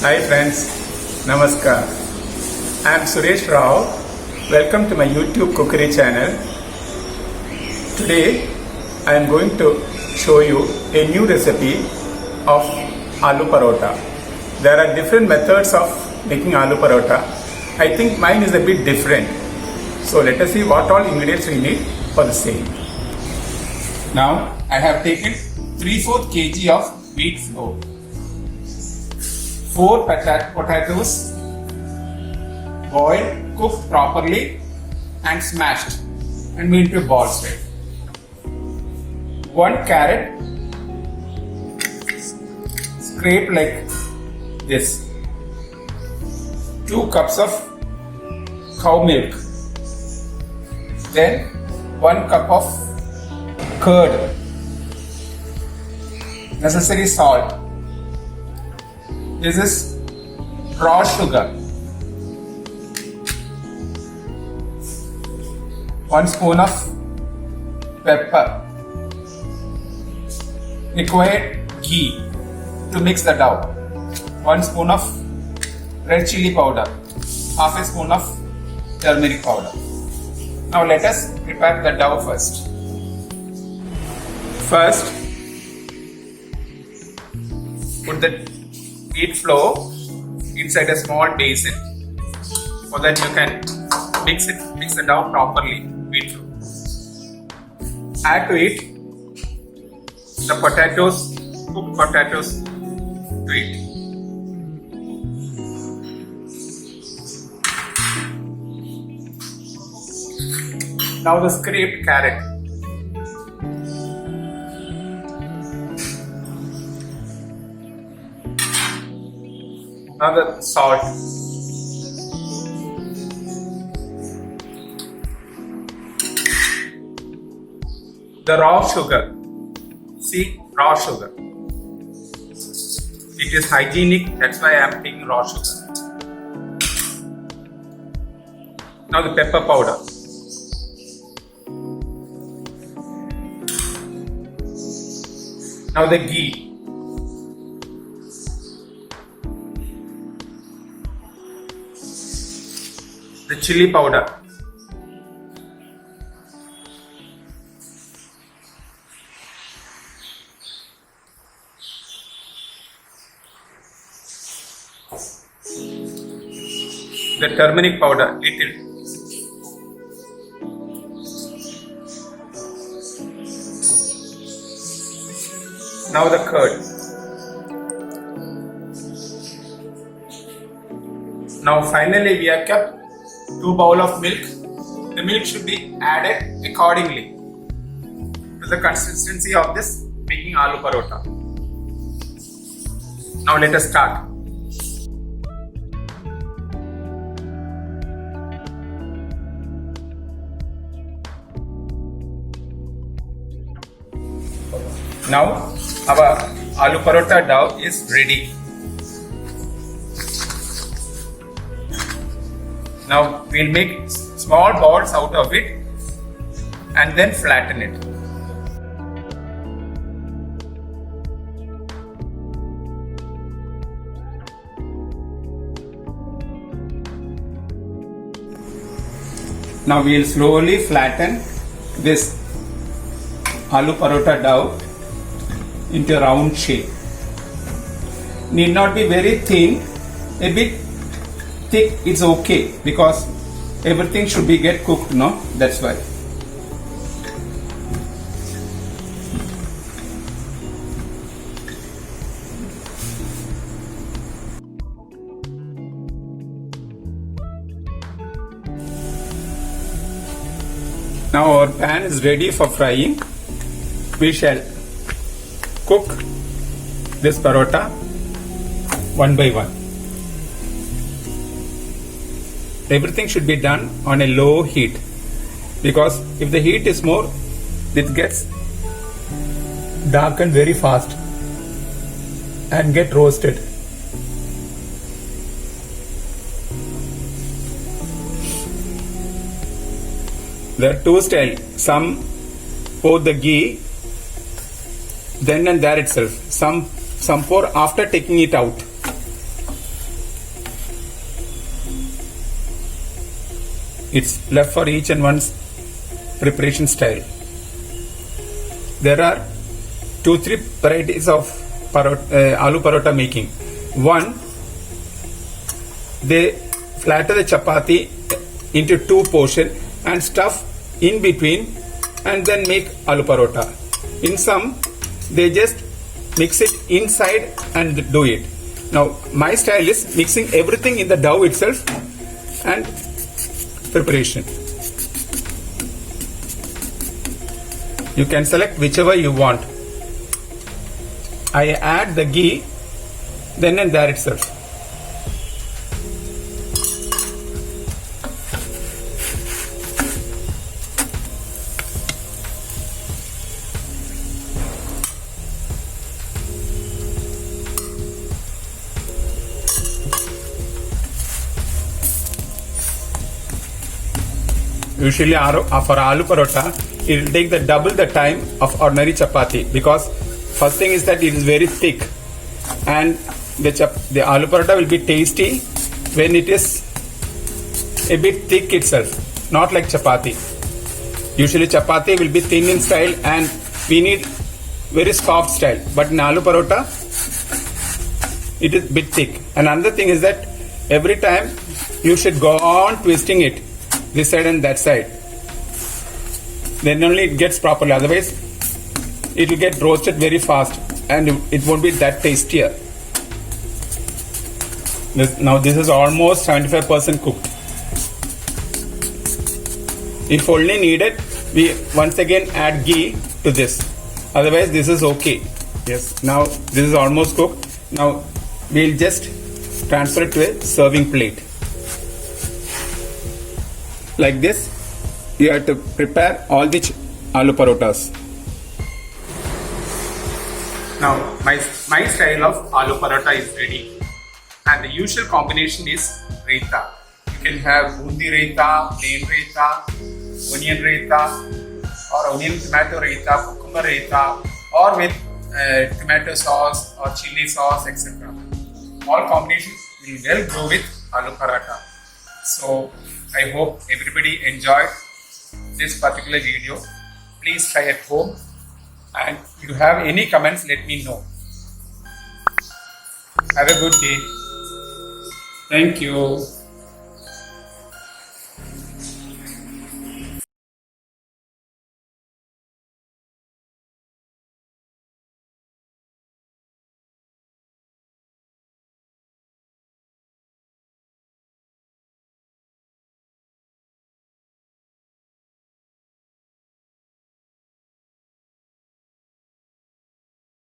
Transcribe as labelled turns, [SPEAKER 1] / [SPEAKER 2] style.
[SPEAKER 1] Hi friends, Namaskar. I am Suresh Rao. Welcome to my YouTube cookery channel. Today I am going to show you a new recipe of aloo parota. There are different methods of making aloo parota. I think mine is a bit different. So let us see what all ingredients we need for the same. Now I have taken 3/4 kg of wheat flour, 4 potatoes, boiled, cooked properly and smashed and made into balls. 1 carrot, scraped like this. 2 cups of cow milk. Then 1 cup of curd. Necessary salt. This is raw sugar. 1 spoon of pepper. Required ghee to mix the dough. 1 spoon of red chili powder. Half a spoon of turmeric powder. Now let us prepare the dough first. First, put the wheat flour inside a small basin so that you can mix the dough properly. Wheat flour. Add to it the potatoes, cooked potatoes to it. Now the scraped carrot. Now the salt. The raw sugar. See, raw sugar. It is hygienic, that's why I am taking raw sugar. Now the pepper powder. Now the ghee. The chili powder. The turmeric powder, little. Now the curd. Now finally we have kept 2 bowls of milk. The milk should be added accordingly to the consistency of this making aloo parota. Now let us start. Now our aloo parota dough is ready. Now we'll make small balls out of it and then flatten it. Now we'll slowly flatten this aloo parota dough into a round shape. Need not be very thin, a bit thick is okay because everything should be get cooked, no? That's why. Now our pan is ready for frying. We shall cook this parota one by one. Everything should be done on a low heat because if the heat is more, it gets darkened very fast and get roasted. There are 2 styles. Some pour the ghee then and there itself. Some pour after taking it out. It's left for each and one's preparation style. There are 2-3 varieties of aloo parota making. One, they flatten the chapati into 2 portions and stuff in between and then make aloo parota. In some, they just mix it inside and do it. Now, my style is mixing everything in the dough itself and preparation. You can select whichever you want. I add the ghee then and there itself. Usually for aloo parota, it will take double the time of ordinary chapati, because first thing is that it is very thick, and the aloo parota will be tasty when it is a bit thick itself, not like chapati. Usually chapati will be thin in style and we need very soft style, but in aloo parota it is bit thick. And another thing is that every time you should go on twisting it, this side and that side, then only it gets properly, otherwise it will get roasted very fast and it won't be that tastier. Now this is almost 75% cooked. If only needed, we once again add ghee to this, otherwise this is okay. Yes, now this is almost cooked. Now we'll just transfer it to a serving plate. Like this, you have to prepare all the aloo parotas. Now my style of aloo parota is ready, and the usual combination is raita. You can have bundi raita, plain raita, onion raita, or onion tomato raita, cucumber raita, or with tomato sauce or chili sauce, etc. All combinations will well go with aloo paratha. So I hope everybody enjoyed this particular video. Please try at home, and if you have any comments, let me know. Have a good day. Thank you.